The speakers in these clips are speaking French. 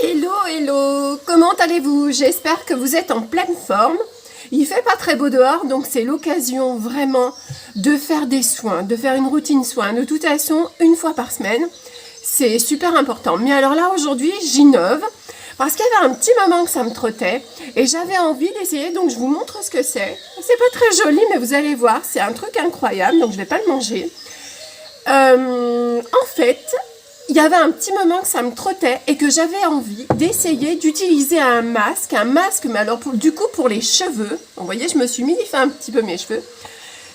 Hello, hello, comment allez-vous? J'espère que vous êtes en pleine forme. Il fait pas très beau dehors, donc c'est l'occasion vraiment de faire des soins, de faire une routine soin. De toute façon, une fois par semaine, c'est super important. Mais alors là, aujourd'hui, j'innove parce qu'il y avait un petit moment que ça me trottait et j'avais envie d'essayer, donc je vous montre ce que c'est. C'est pas très joli, mais vous allez voir, c'est un truc incroyable, donc je vais pas le manger. En fait, il y avait un petit moment que ça me trottait et que j'avais envie d'essayer d'utiliser un masque, mais alors du coup pour les cheveux. Vous voyez, je me suis fait un petit peu mes cheveux.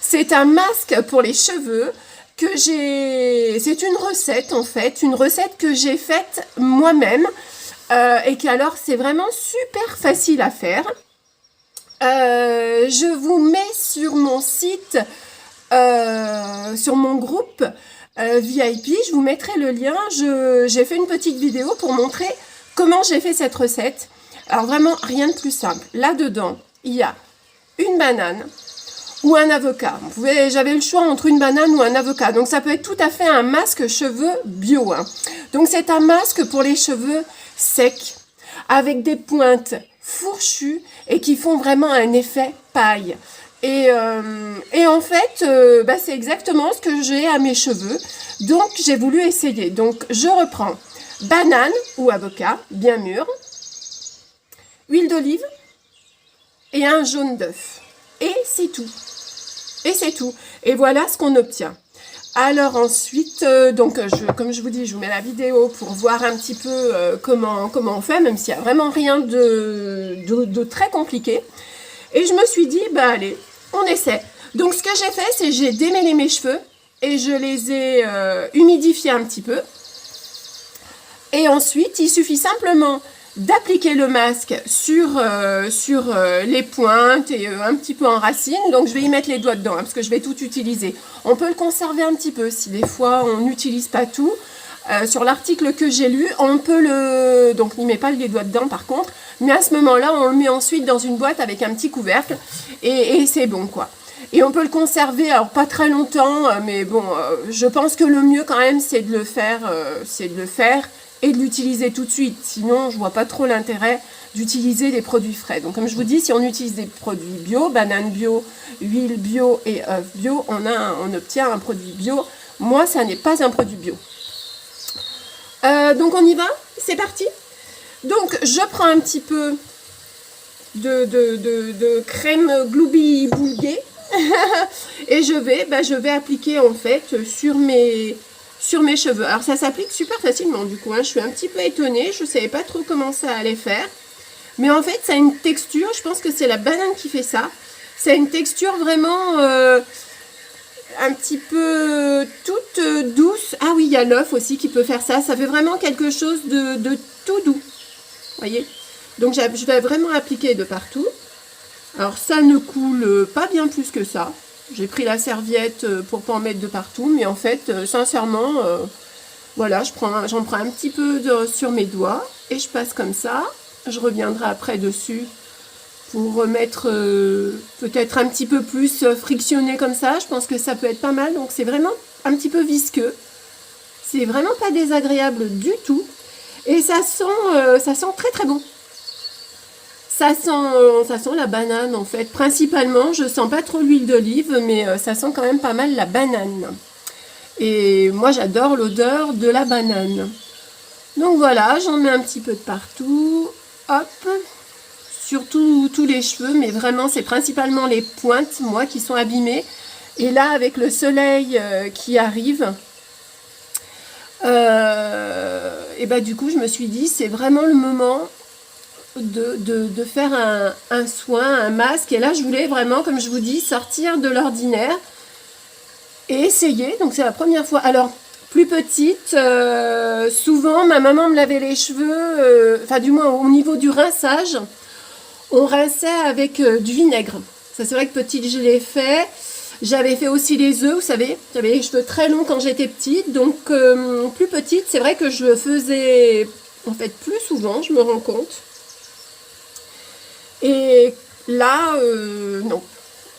C'est un masque pour les cheveux que c'est une recette en fait, une recette que j'ai faite moi-même et que alors c'est vraiment super facile à faire. Je vous mets sur mon site, sur mon groupe VIP, je vous mettrai le lien. J'ai fait une petite vidéo pour montrer comment j'ai fait cette recette. Alors vraiment, rien de plus simple. Là-dedans, il y a une banane ou un avocat. J'avais le choix entre une banane ou un avocat. Donc ça peut être tout à fait un masque cheveux bio. Hein. Donc c'est un masque pour les cheveux secs, avec des pointes fourchues et qui font vraiment un effet paille. Et en fait, c'est exactement ce que j'ai à mes cheveux. Donc, j'ai voulu essayer. Donc, je reprends banane ou avocat, bien mûr, huile d'olive et un jaune d'œuf. Et c'est tout. Et c'est tout. Et voilà ce qu'on obtient. Alors ensuite, comme je vous dis, je vous mets la vidéo pour voir un petit peu comment on fait, même s'il n'y a vraiment rien de très compliqué. Et je me suis dit, allez, on essaie. Donc, ce que j'ai fait, c'est j'ai démêlé mes cheveux et je les ai humidifiés un petit peu. Et ensuite, il suffit simplement d'appliquer le masque sur les pointes et un petit peu en racine. Donc, je vais y mettre les doigts dedans parce que je vais tout utiliser. On peut le conserver un petit peu si des fois on n'utilise pas tout. Sur l'article que j'ai lu, on peut donc n'y met pas les doigts dedans par contre, mais à ce moment-là, on le met ensuite dans une boîte avec un petit couvercle et c'est bon quoi. Et on peut le conserver, alors pas très longtemps, mais bon, je pense que le mieux quand même, c'est de le faire et de l'utiliser tout de suite. Sinon, je vois pas trop l'intérêt d'utiliser des produits frais. Donc comme je vous dis, si on utilise des produits bio, banane bio, huile bio et œufs bio, on obtient un produit bio. Moi, ça n'est pas un produit bio. Donc on y va, c'est parti. Donc je prends un petit peu de crème Gloubi Boulguet et je vais appliquer en fait sur mes cheveux. Alors ça s'applique super facilement du coup, hein. Je suis un petit peu étonnée, je ne savais pas trop comment ça allait faire. Mais en fait ça a une texture, je pense que c'est la banane qui fait ça. Ça a une texture vraiment... un petit peu toute douce. Ah oui, il y a l'œuf aussi qui peut faire ça. Ça fait vraiment quelque chose de tout doux. Vous voyez? Donc je vais vraiment appliquer de partout. Alors ça ne coule pas bien plus que ça. J'ai pris la serviette pour pas en mettre de partout. Mais en fait, sincèrement, voilà, j'en prends un petit peu sur mes doigts. Et je passe comme ça. Je reviendrai après dessus pour remettre peut-être un petit peu plus frictionné comme ça. Je pense que ça peut être pas mal. Donc c'est vraiment un petit peu visqueux. C'est vraiment pas désagréable du tout. Et ça sent très très bon. Ça sent la banane en fait. Principalement, je sens pas trop l'huile d'olive, mais ça sent quand même pas mal la banane. Et moi j'adore l'odeur de la banane. Donc voilà, j'en mets un petit peu de partout. Hop. Surtout tous les cheveux, mais vraiment c'est principalement les pointes, moi, qui sont abîmées. Et là, avec le soleil qui arrive, et du coup, je me suis dit, c'est vraiment le moment de faire un soin, un masque. Et là, je voulais vraiment, comme je vous dis, sortir de l'ordinaire et essayer. Donc, c'est la première fois. Alors, plus petite, souvent, ma maman me lavait les cheveux, enfin, du moins, au niveau du rinçage, on rinçait avec du vinaigre. Ça, c'est vrai que petite, je l'ai fait. J'avais fait aussi les œufs, vous savez. J'avais les cheveux très longs quand j'étais petite. Donc, plus petite, c'est vrai que je le faisais, en fait, plus souvent, je me rends compte. Et là, non.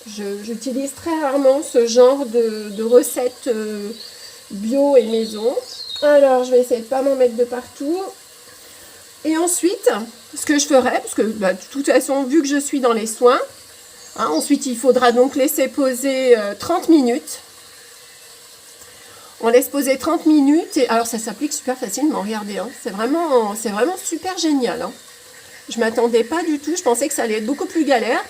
J'utilise très rarement ce genre de recettes bio et maison. Alors, je vais essayer de ne pas m'en mettre de partout. Et ensuite, ce que je ferai, parce que bah, de toute façon, vu que je suis dans les soins, hein, ensuite il faudra donc laisser poser 30 minutes. On laisse poser 30 minutes, et alors ça s'applique super facilement, regardez, hein, c'est vraiment super génial. Hein. Je ne m'attendais pas du tout, je pensais que ça allait être beaucoup plus galère,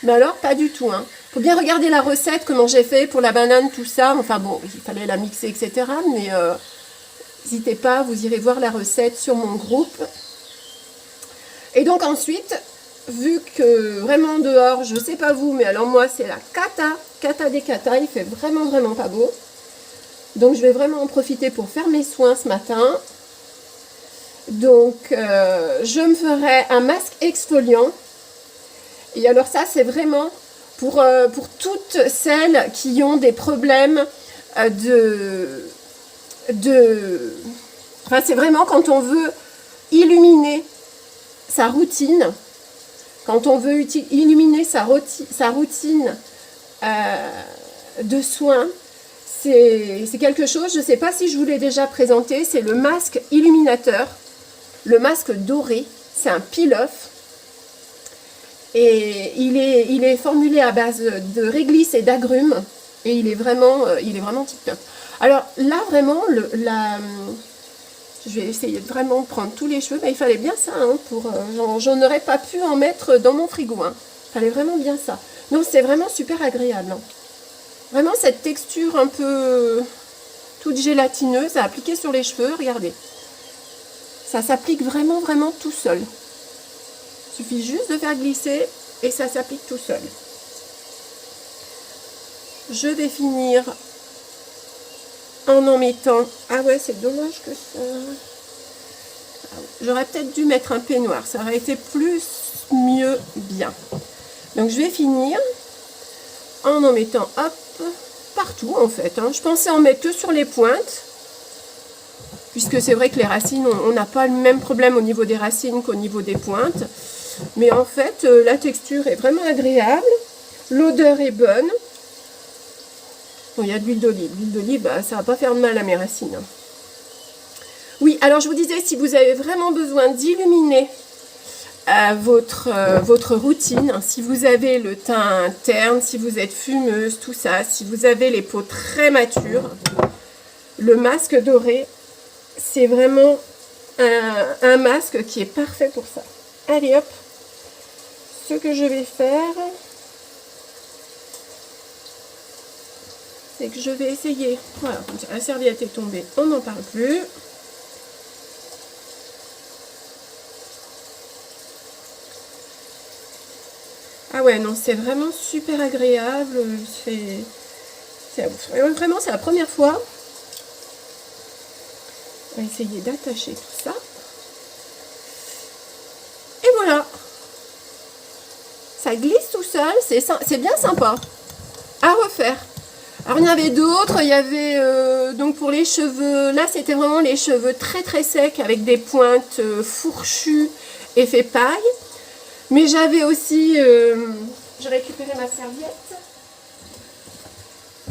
mais alors pas du tout. Hein. Faut bien regarder la recette, comment j'ai fait pour la banane, tout ça, enfin bon, il fallait la mixer, etc. Mais n'hésitez pas, vous irez voir la recette sur mon groupe. Et donc ensuite, vu que vraiment dehors, je sais pas vous, mais alors moi c'est la cata des cata, il fait vraiment pas beau. Donc je vais vraiment en profiter pour faire mes soins ce matin. Donc je me ferai un masque exfoliant. Et alors ça c'est vraiment pour toutes celles qui ont des problèmes Enfin c'est vraiment quand on veut illuminer sa routine. Quand on veut illuminer sa routine de soins. C'est quelque chose, je ne sais pas si je vous l'ai déjà présenté, c'est le masque illuminateur, le masque doré, c'est un peel-off et il est formulé à base de réglisse et d'agrumes et il est vraiment tip-top. Alors là vraiment, je vais essayer de vraiment prendre tous les cheveux, mais il fallait bien ça, hein, j'en aurais pas pu en mettre dans mon frigo, hein. Il fallait vraiment bien ça. Donc c'est vraiment super agréable. Hein. Vraiment cette texture un peu toute gélatineuse à appliquer sur les cheveux, regardez. Ça s'applique vraiment tout seul. Il suffit juste de faire glisser et ça s'applique tout seul. Je vais finir en mettant... Ah ouais, c'est dommage que ça... J'aurais peut-être dû mettre un peignoir, ça aurait été mieux bien. Donc je vais finir en mettant, hop, partout en fait. Hein. Je pensais en mettre que sur les pointes, puisque c'est vrai que les racines, on n'a pas le même problème au niveau des racines qu'au niveau des pointes. Mais en fait, la texture est vraiment agréable, l'odeur est bonne. Bon, il y a de l'huile d'olive. L'huile d'olive, bah, ça ne va pas faire de mal à mes racines. Hein. Oui, alors je vous disais, si vous avez vraiment besoin d'illuminer votre routine, si vous avez le teint terne, si vous êtes fumeuse, tout ça, si vous avez les peaux très matures, le masque doré, c'est vraiment un masque qui est parfait pour ça. Allez hop, ce que je vais faire, c'est que je vais essayer, voilà, comme ça, la serviette est tombée, on n'en parle plus. Ah ouais, non, c'est vraiment super agréable. Vraiment, c'est la première fois. On va essayer d'attacher tout ça. Et voilà. Ça glisse tout seul. C'est bien sympa à refaire. Alors, il y en avait d'autres. Il y avait, donc pour les cheveux, là, c'était vraiment les cheveux très secs avec des pointes fourchues, effet paille. Mais j'avais aussi, j'ai récupéré ma serviette.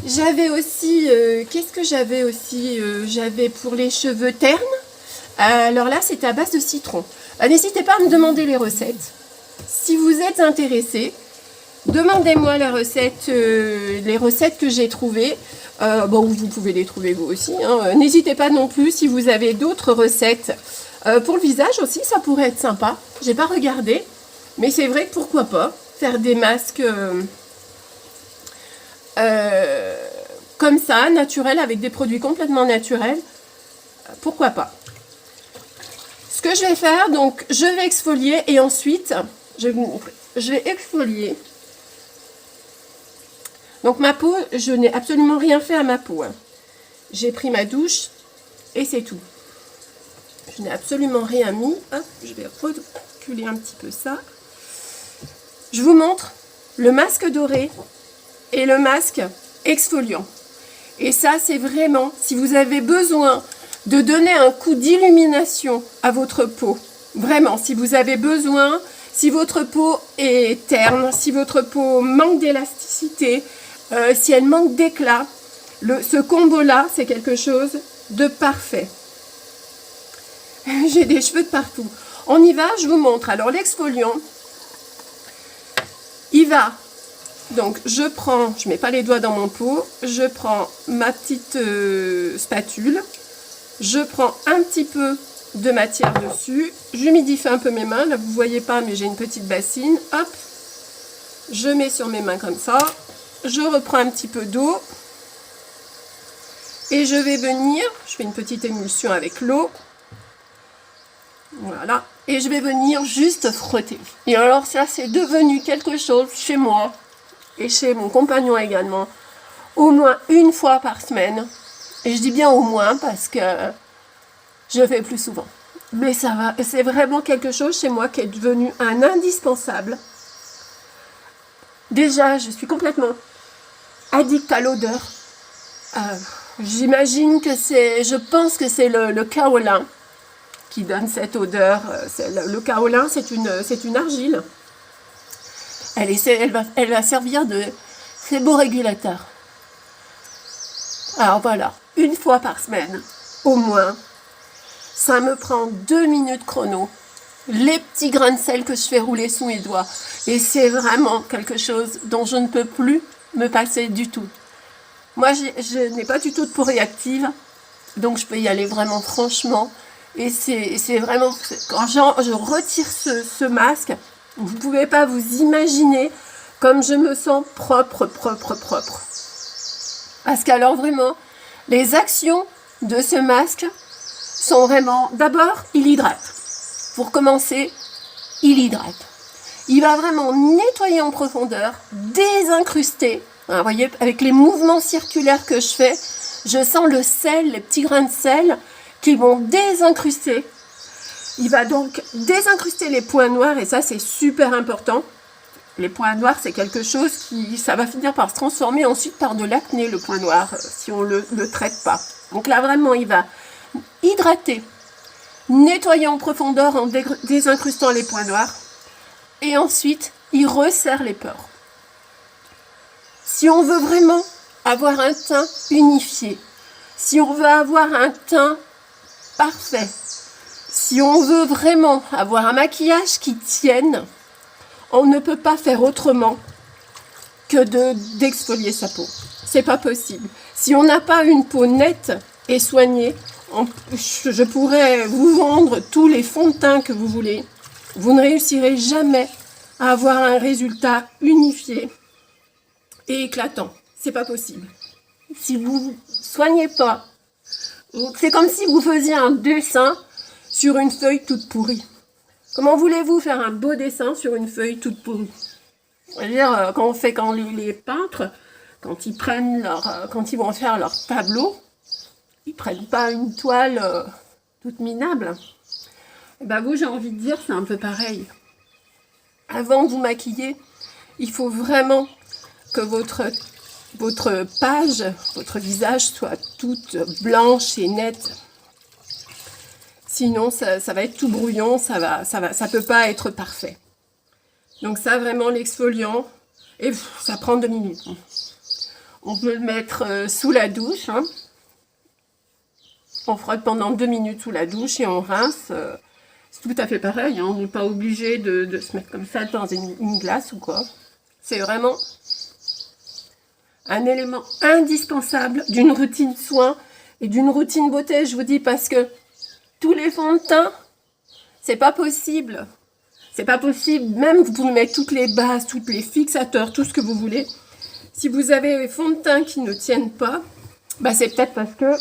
J'avais aussi, qu'est-ce que j'avais aussi? J'avais pour les cheveux ternes. Alors là, c'était à base de citron. N'hésitez pas à me demander les recettes. Si vous êtes intéressés, demandez-moi les recettes que j'ai trouvées. Bon, vous pouvez les trouver vous aussi. Hein. N'hésitez pas non plus si vous avez d'autres recettes. Pour le visage aussi, ça pourrait être sympa. J'ai pas regardé. Mais c'est vrai que pourquoi pas faire des masques comme ça, naturels, avec des produits complètement naturels. Pourquoi pas. Ce que je vais faire, donc, je vais exfolier et ensuite, je vais vous montrer. Je vais exfolier. Donc ma peau, je n'ai absolument rien fait à ma peau. Hein. J'ai pris ma douche et c'est tout. Je n'ai absolument rien mis. Hop, je vais reculer un petit peu ça. Je vous montre le masque doré et le masque exfoliant. Et ça, c'est vraiment, si vous avez besoin de donner un coup d'illumination à votre peau, vraiment, si vous avez besoin, si votre peau est terne, si votre peau manque d'élasticité, si elle manque d'éclat, ce combo-là, c'est quelque chose de parfait. J'ai des cheveux de partout. On y va, je vous montre. Alors l'exfoliant, il va. Donc je prends, je mets pas les doigts dans mon pot, je prends ma petite spatule, je prends un petit peu de matière dessus, j'humidifie un peu mes mains, là vous voyez pas mais j'ai une petite bassine, hop, je mets sur mes mains comme ça, je reprends un petit peu d'eau et je vais venir, je fais une petite émulsion avec l'eau, voilà, et je vais venir juste frotter. Et alors ça c'est devenu quelque chose chez moi, et chez mon compagnon également, au moins une fois par semaine. Et je dis bien au moins parce que je le fais plus souvent. Mais ça va, c'est vraiment quelque chose chez moi qui est devenu un indispensable. Déjà, je suis complètement addict à l'odeur. J'imagine que c'est, je pense que c'est le kaolin qui donne cette odeur. Le kaolin, c'est une argile. Elle va servir de séborégulateur. Alors voilà, une fois par semaine, au moins, ça me prend 2 minutes chrono. Les petits grains de sel que je fais rouler sous mes doigts. Et c'est vraiment quelque chose dont je ne peux plus me passer du tout. Moi, je n'ai pas du tout de peau réactive, donc je peux y aller vraiment franchement. Et c'est vraiment, quand je retire ce masque, vous ne pouvez pas vous imaginer comme je me sens propre. Parce qu'alors vraiment, les actions de ce masque sont vraiment, d'abord, il hydrate. Pour commencer, il hydrate. Il va vraiment nettoyer en profondeur, désincruster. Vous voyez, avec les mouvements circulaires que je fais, je sens le sel, les petits grains de sel qui vont désincruster. Il va donc désincruster les points noirs et ça c'est super important. Les points noirs c'est quelque chose qui, ça va finir par se transformer ensuite par de l'acné le point noir si on le traite pas. Donc là vraiment il va hydrater, nettoyer en profondeur en désincrustant les points noirs et ensuite il resserre les pores. Si on veut vraiment avoir un teint unifié, si on veut avoir un teint parfait, si on veut vraiment avoir un maquillage qui tienne, on ne peut pas faire autrement que d'exfolier sa peau. C'est pas possible. Si on n'a pas une peau nette et soignée, je pourrais vous vendre tous les fonds de teint que vous voulez. Vous ne réussirez jamais à avoir un résultat unifié et éclatant. C'est pas possible. Si vous ne soignez pas, c'est comme si vous faisiez un dessin sur une feuille toute pourrie. Comment voulez-vous faire un beau dessin sur une feuille toute pourrie? C'est-à-dire, quand les peintres, quand ils vont faire leur tableau, ils prennent pas une toile toute minable. Et ben vous, j'ai envie de dire, c'est un peu pareil. Avant de vous maquiller, il faut vraiment que votre page, votre visage soit toute blanche et nette. Sinon, ça va être tout brouillon, ça peut pas être parfait. Donc ça, vraiment, l'exfoliant, et ça prend 2 minutes. On peut le mettre sous la douche. Hein. On frotte pendant 2 minutes sous la douche et on rince. C'est tout à fait pareil. Hein. On n'est pas obligé de se mettre comme ça dans une glace ou quoi. C'est vraiment un élément indispensable d'une routine soin et d'une routine beauté, je vous dis, parce que tous les fonds de teint, c'est pas possible. C'est pas possible. Même vous pouvez mettre toutes les bases, tous les fixateurs, tout ce que vous voulez. Si vous avez des fonds de teint qui ne tiennent pas, bah c'est peut-être parce que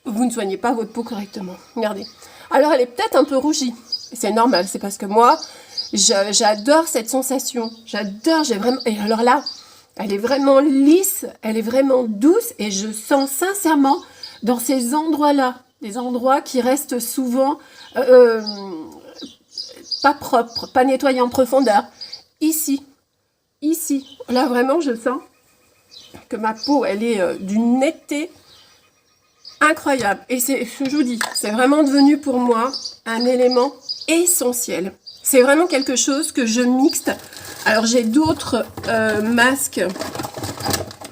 vous ne soignez pas votre peau correctement. Regardez. Alors elle est peut-être un peu rougie. C'est normal. C'est parce que moi, j'adore cette sensation. J'adore. J'ai vraiment. Et alors là, elle est vraiment lisse. Elle est vraiment douce. Et je sens sincèrement dans ces endroits-là. Des endroits qui restent souvent pas propres, pas nettoyés en profondeur. Ici, là vraiment je sens que ma peau elle est d'une netteté incroyable. Et je vous dis, c'est vraiment devenu pour moi un élément essentiel. C'est vraiment quelque chose que je mixte. Alors j'ai d'autres masques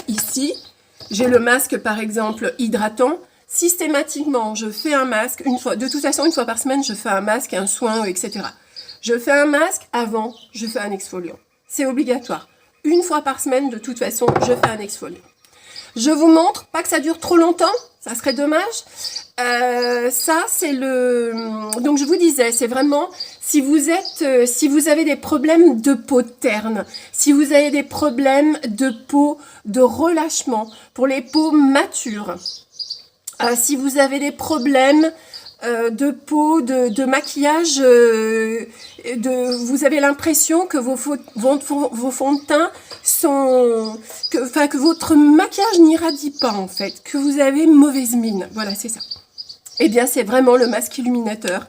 ici. J'ai le masque par exemple hydratant. systématiquement, je fais un masque, de toute façon, une fois par semaine, je fais un masque, un soin, etc. Je fais un masque avant, je fais un exfoliant. C'est obligatoire. Une fois par semaine, de toute façon, je fais un exfoliant. Je vous montre, pas que ça dure trop longtemps, ça serait dommage. Ça, c'est le... Donc, je vous disais, c'est vraiment, si vous avez des problèmes de peau terne, si vous avez des problèmes de peau de relâchement, pour les peaux matures, si vous avez des problèmes de peau, de maquillage, vous avez l'impression que vos fonds de teint sont... que votre maquillage n'irradie pas en fait, que vous avez mauvaise mine. Voilà, c'est ça. Eh bien, c'est vraiment le masque illuminateur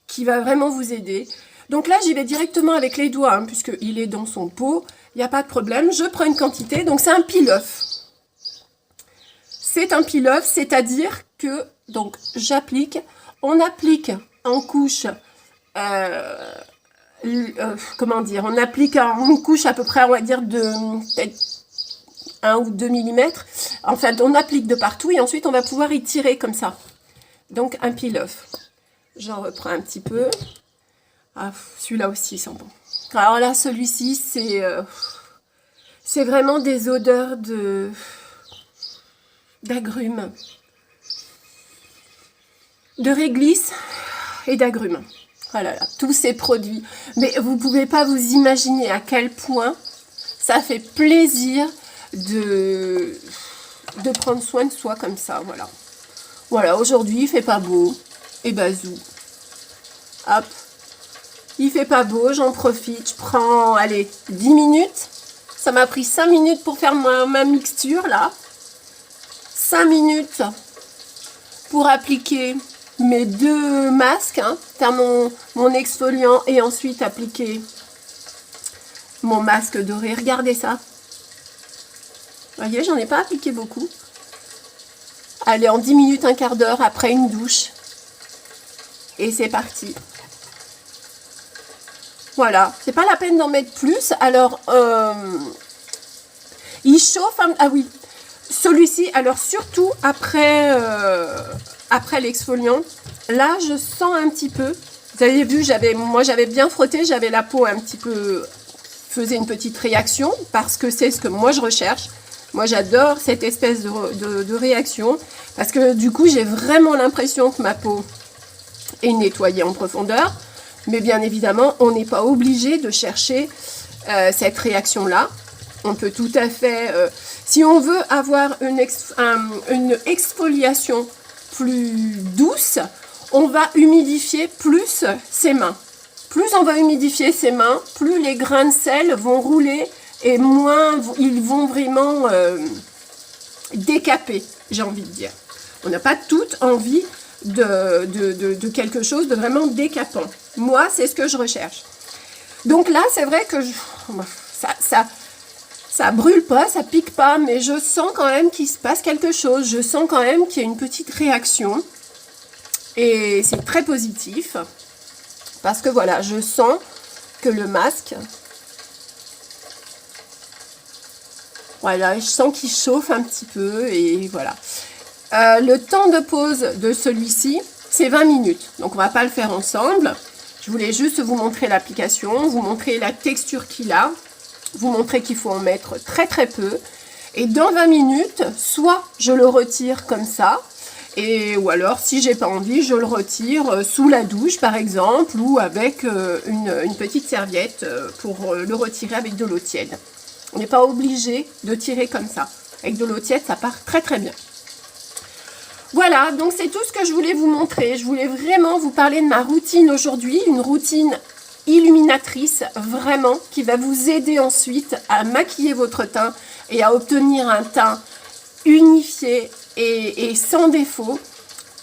qui va vraiment vous aider. Donc là, j'y vais directement avec les doigts, hein, puisqu'il est dans son pot. Il n'y a pas de problème. Je prends une quantité. Donc, c'est un peel-off. C'est un peel-off, c'est-à-dire que, donc, j'applique... On applique en couche, comment dire, on applique en couche à peu près, on va dire, de peut-être 1 ou 2 mm. En fait, on applique de partout et ensuite, on va pouvoir y tirer comme ça. Donc, un peel-off. J'en reprends un petit peu. Ah, celui-là aussi, il sent bon. Alors là, celui-ci, c'est vraiment des odeurs d'agrumes. De réglisse et d'agrumes. Voilà, tous ces produits. Mais vous ne pouvez pas vous imaginer à quel point ça fait plaisir de prendre soin de soi comme ça. Voilà. Voilà, aujourd'hui, il fait pas beau. Et bazou. Hop. Il fait pas beau, j'en profite. Je prends, allez, 10 minutes. Ça m'a pris 5 minutes pour faire ma mixture, là. 5 minutes pour appliquer mes 2 masques, hein, faire mon exfoliant et ensuite appliquer mon masque doré. Regardez ça. Vous voyez, j'en ai pas appliqué beaucoup. Allez, en 10 minutes, un quart d'heure après une douche. Et c'est parti. Voilà, c'est pas la peine d'en mettre plus. Alors, il chauffe. Ah oui, celui-ci, alors surtout après l'exfoliant, là je sens un petit peu, vous avez vu, moi j'avais bien frotté, j'avais la peau un petit peu, faisait une petite réaction, parce que c'est ce que moi je recherche. Moi j'adore cette espèce de réaction, parce que du coup j'ai vraiment l'impression que ma peau est nettoyée en profondeur, mais bien évidemment on n'est pas obligé de chercher cette réaction-là. On peut tout à fait, si on veut avoir une exfoliation plus douce, on va humidifier plus ses mains. Plus on va humidifier ses mains, plus les grains de sel vont rouler et moins ils vont vraiment décaper, j'ai envie de dire. On n'a pas toute envie de quelque chose de vraiment décapant. Moi, c'est ce que je recherche. Donc là, c'est vrai que ça brûle pas, ça pique pas, mais je sens quand même qu'il se passe quelque chose. Je sens quand même qu'il y a une petite réaction. Et c'est très positif. Parce que voilà, je sens que le masque... Voilà, je sens qu'il chauffe un petit peu et voilà. Le temps de pause de celui-ci, c'est 20 minutes. Donc on va pas le faire ensemble. Je voulais juste vous montrer l'application, vous montrer la texture qu'il a. Vous montrer qu'il faut en mettre très très peu. Et dans 20 minutes, soit je le retire comme ça, ou alors si j'ai pas envie, je le retire sous la douche par exemple, ou avec une petite serviette pour le retirer avec de l'eau tiède. On n'est pas obligé de tirer comme ça. Avec de l'eau tiède, ça part très très bien. Voilà, donc c'est tout ce que je voulais vous montrer. Je voulais vraiment vous parler de ma routine aujourd'hui, une routine illuminatrice vraiment qui va vous aider ensuite à maquiller votre teint et à obtenir un teint unifié et sans défaut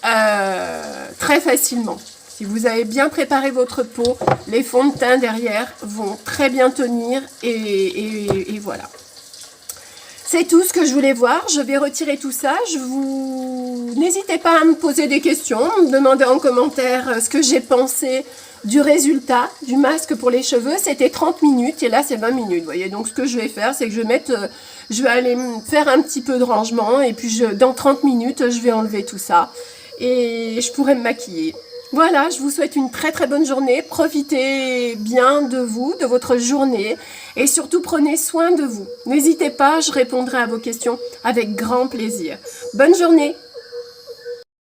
très facilement. Si vous avez bien préparé votre peau, les fonds de teint derrière vont très bien tenir et voilà. C'est tout ce que je voulais voir. Je vais retirer tout ça. N'hésitez pas à me poser des questions, me demander en commentaire ce que j'ai pensé du résultat du masque pour les cheveux, c'était 30 minutes et là c'est 20 minutes. Vous voyez, donc ce que je vais faire, c'est que je vais aller faire un petit peu de rangement et puis dans 30 minutes, je vais enlever tout ça et je pourrai me maquiller. Voilà, je vous souhaite une très très bonne journée. Profitez bien de vous, de votre journée et surtout prenez soin de vous. N'hésitez pas, je répondrai à vos questions avec grand plaisir. Bonne journée!